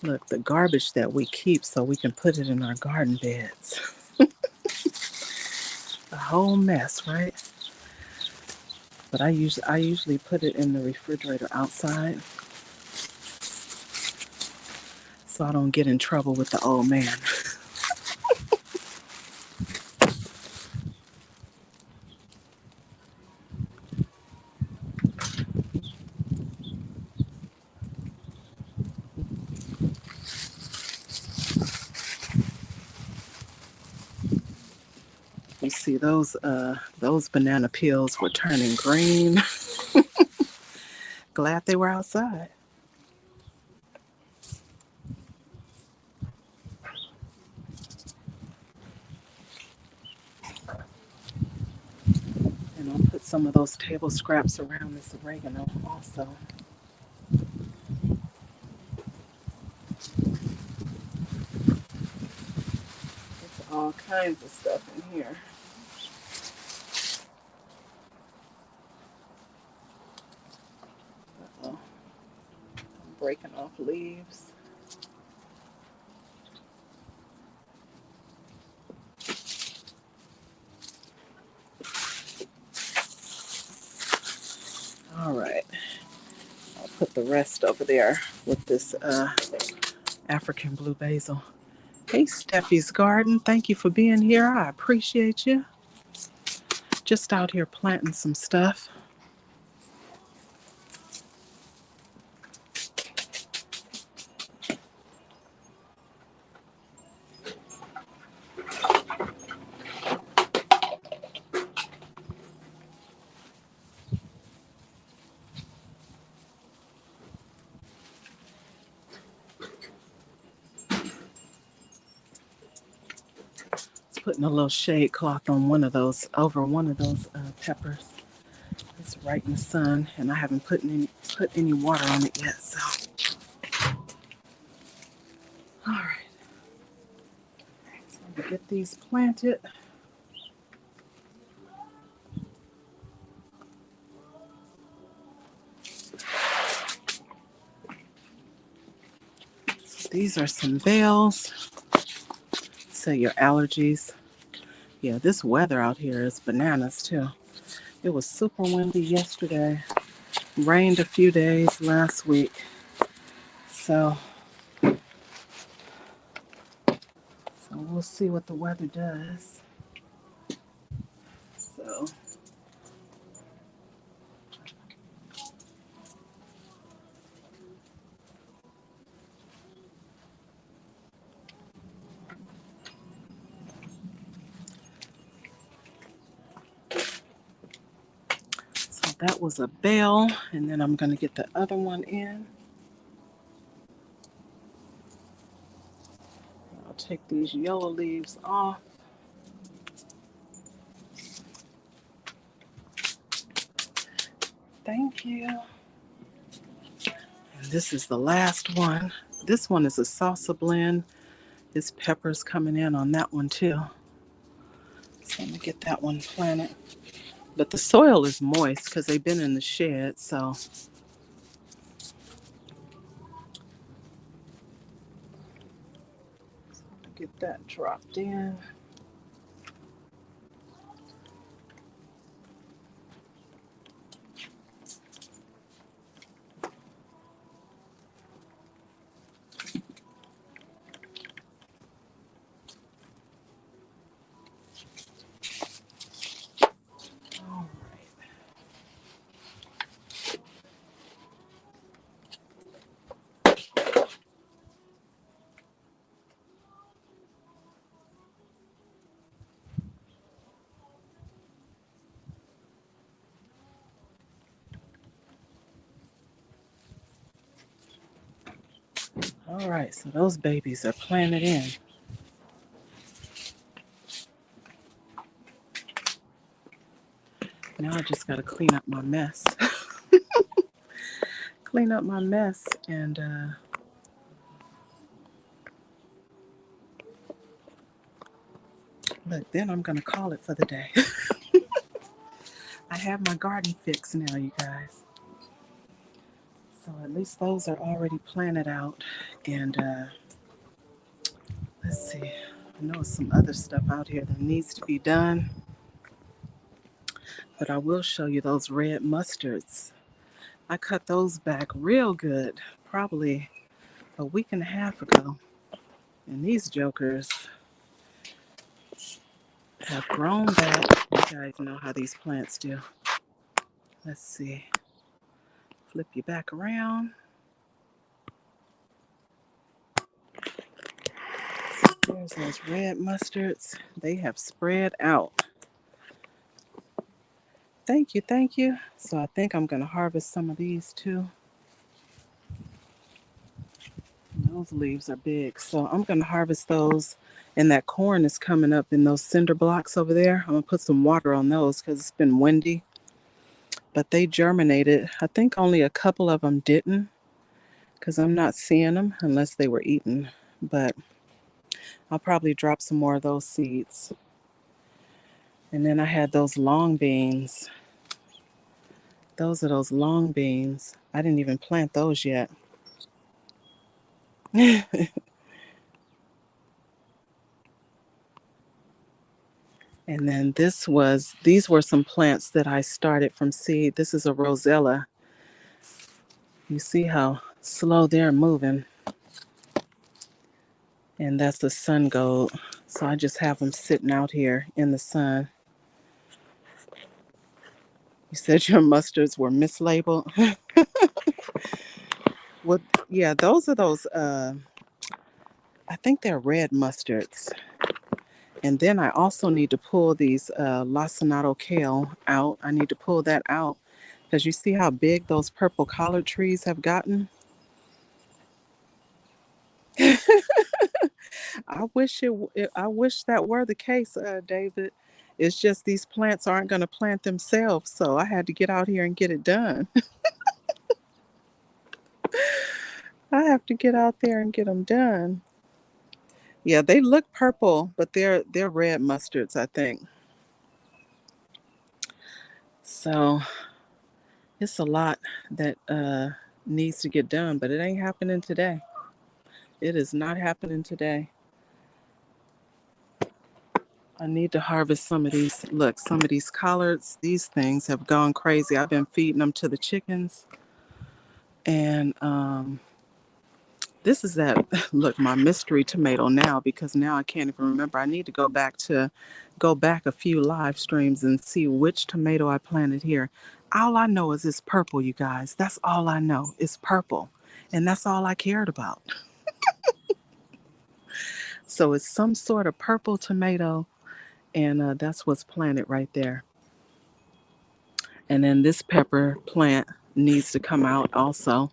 Look, the garbage that we keep so we can put it in our garden beds. A whole mess, right? But I usually put it in the refrigerator outside so I don't get in trouble with the old man. You see those banana peels were turning green. Glad they were outside. And I'll put some of those table scraps around this oregano also. There's all kinds of stuff in here. Uh-oh. I'm breaking off leaves. All right. I'll put the rest over there with this African blue basil. Hey, Steffi's Garden. Thank you for being here. I appreciate you. Just out here planting some stuff. Putting a little shade cloth on one of those, over one of those peppers. It's right in the sun, and I haven't put any water on it yet. So, all right. So Get these planted. These are some bales. So your allergies. Yeah, this weather out here is bananas too. It was super windy yesterday. Rained a few days last week. So we'll see what the weather does. So that was a bale, and then I'm going to get the other one in. I'll take these yellow leaves off. Thank you. And this is the last one. This one is a salsa blend. This pepper's coming in on that one too. So I'm going to get that one planted. But the soil is moist because they've been in the shed, so. Get that dropped in. All right, so those babies are planted in. Now I just got to clean up my mess. Clean up my mess and but then I'm going to call it for the day. I have my garden fixed now, you guys. So at least those are already planted out. And let's see. I know some other stuff out here that needs to be done. But I will show you those red mustards. I cut those back real good, probably a week and a half ago. And these jokers have grown back. You guys know how these plants do. Let's see. Flip you back around. So there's those red mustards. They have spread out. Thank you, thank you. So I think I'm going to harvest some of these too. Those leaves are big. So I'm going to harvest those. And that corn is coming up in those cinder blocks over there. I'm going to put some water on those because it's been windy. But they germinated. I think only a couple of them didn't because I'm not seeing them unless they were eaten. But I'll probably drop some more of those seeds. And then I had those long beans. Those are those long beans. I didn't even plant those yet. And then these were some plants that I started from seed. This is a rosella. You see how slow they're moving. And that's the sun gold. So I just have them sitting out here in the sun. You said your mustards were mislabeled. Well, yeah, those are those, I think they're red mustards. And then I also need to pull these lacinato kale out. I need to pull that out because you see how big those purple collard trees have gotten? I wish I wish that were the case, David. It's just these plants aren't going to plant themselves, so I had to get out here and get it done. I have to get out there and get them done. Yeah, they look purple, but they're red mustards, I think. So it's a lot that needs to get done, but it ain't happening today. It is not happening today. I need to harvest some of these. Look, some of these collards, these things have gone crazy. I've been feeding them to the chickens. And this is that, look, my mystery tomato now, because now I can't even remember. I need to go back a few live streams and see which tomato I planted here. All I know is it's purple, you guys. That's all I know. It's purple. And that's all I cared about. So it's some sort of purple tomato, and that's what's planted right there. And then this pepper plant needs to come out also.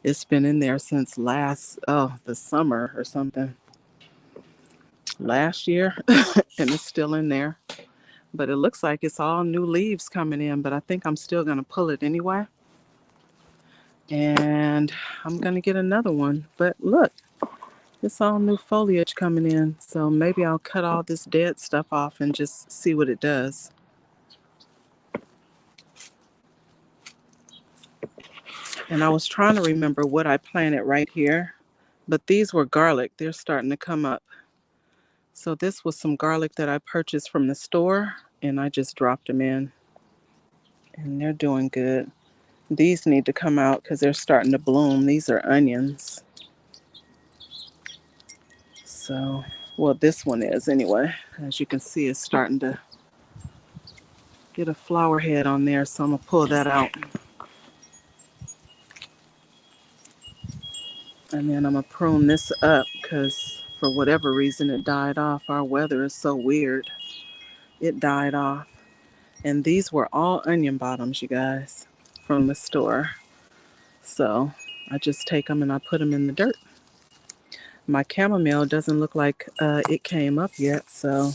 It's been in there since the summer or something, last year, and it's still in there. But it looks like it's all new leaves coming in, but I think I'm still going to pull it anyway. And I'm going to get another one. But look, it's all new foliage coming in. So maybe I'll cut all this dead stuff off and just see what it does. And I was trying to remember what I planted right here, but these were garlic. They're starting to come up. So this was some garlic that I purchased from the store, and I just dropped them in, and they're doing good. These need to come out because they're starting to bloom. These are onions. So, well, this one is anyway. As you can see, it's starting to get a flower head on there, so I'm going to pull that out. And then I'm going to prune this up because for whatever reason it died off. Our weather is so weird. It died off. And these were all onion bottoms, you guys, from the store. So I just take them and I put them in the dirt. My chamomile doesn't look like it came up yet, so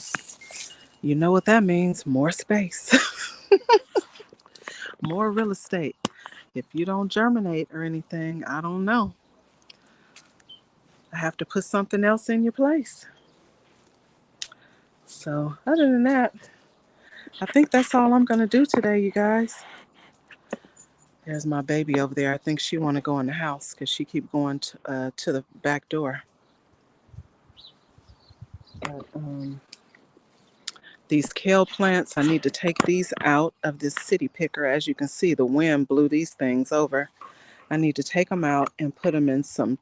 you know what that means. More space. More real estate. If you don't germinate or anything, I don't know. I have to put something else in your place. So other than that, I think that's all I'm going to do today, you guys. There's my baby over there. I think she want to go in the house because she keep going to the back door. But, these kale plants, I need to take these out of this city picker. As you can see, the wind blew these things over. I need to take them out and put them in some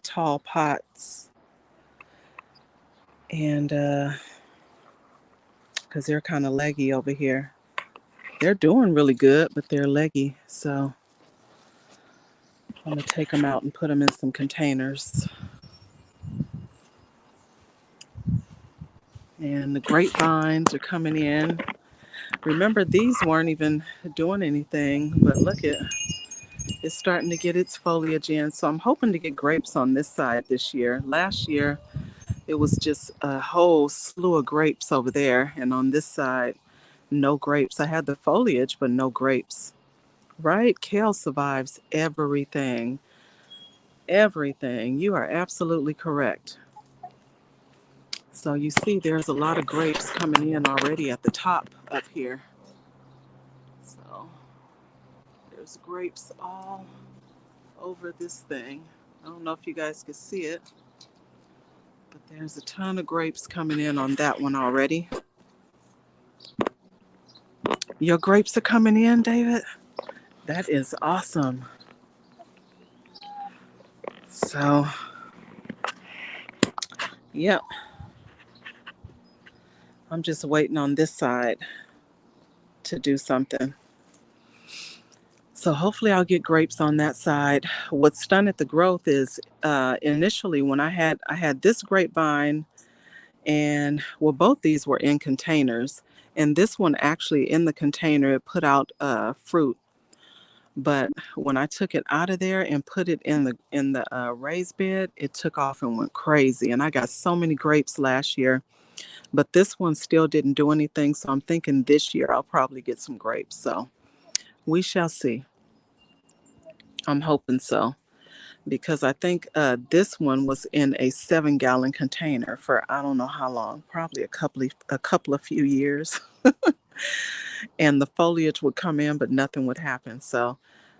tall pots. And because they're kind of leggy over here. They're doing really good, but they're leggy. So I'm going to take them out and put them in some containers. And the grapevines are coming in. Remember, these weren't even doing anything, but look at it's starting to get its foliage in. So I'm hoping to get grapes on this side this year. Last year, it was just a whole slew of grapes over there. And on this side, no grapes. I had the foliage, but no grapes. Right? Kale survives everything. Everything. You are absolutely correct. So you see, there's a lot of grapes coming in already at the top up here. So there's grapes all over this thing. I don't know if you guys can see it, but there's a ton of grapes coming in on that one already. Your grapes are coming in, David? That is awesome. So, yep. I'm just waiting on this side to do something. So hopefully I'll get grapes on that side. What stunted the growth is initially when I had this grapevine, and well, both these were in containers, and this one actually in the container it put out fruit. But when I took it out of there and put it in the raised bed, it took off and went crazy. And I got so many grapes last year, but this one still didn't do anything. So I'm thinking this year I'll probably get some grapes. So we shall see. I'm hoping so. because I think this one was in a 7-gallon container for I don't know how long, probably a few years. And the foliage would come in, but nothing would happen. So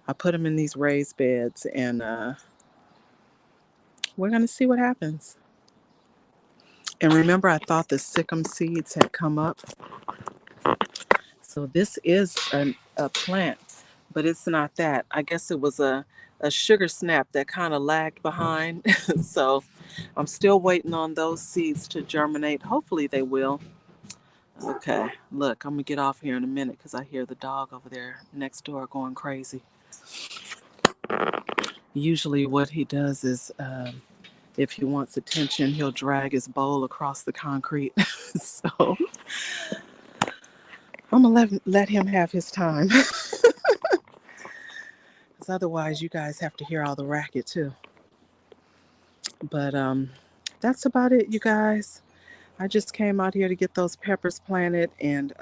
I put them in these raised beds, and we're gonna see what happens. And remember, I thought the Sikkim seeds had come up. So this is a plant, but it's not that. I guess it was a sugar snap that kind of lagged behind. So I'm still waiting on those seeds to germinate. Hopefully they will. Okay, look, I'm gonna get off here in a minute because I hear the dog over there next door going crazy. Usually what he does is if he wants attention, he'll drag his bowl across the concrete. So I'm gonna let him have his time. Because otherwise you guys have to hear all the racket too. But that's about it, you guys. I just came out here to get those peppers planted and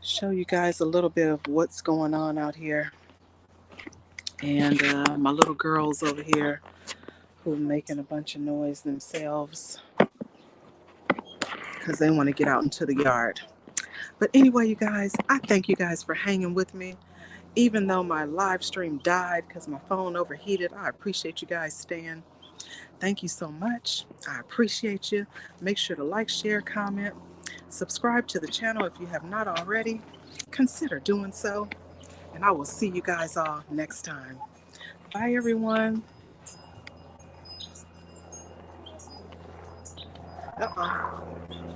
show you guys a little bit of what's going on out here. And my little girls over here who are making a bunch of noise themselves because they want to get out into the yard. But anyway, you guys, I thank you guys for hanging with me. Even though my live stream died because my phone overheated, I appreciate you guys staying. Thank you so much. I appreciate you. Make sure to like, share, comment, subscribe to the channel if you have not already. Consider doing so. And I will see you guys all next time. Bye, everyone. Uh-oh.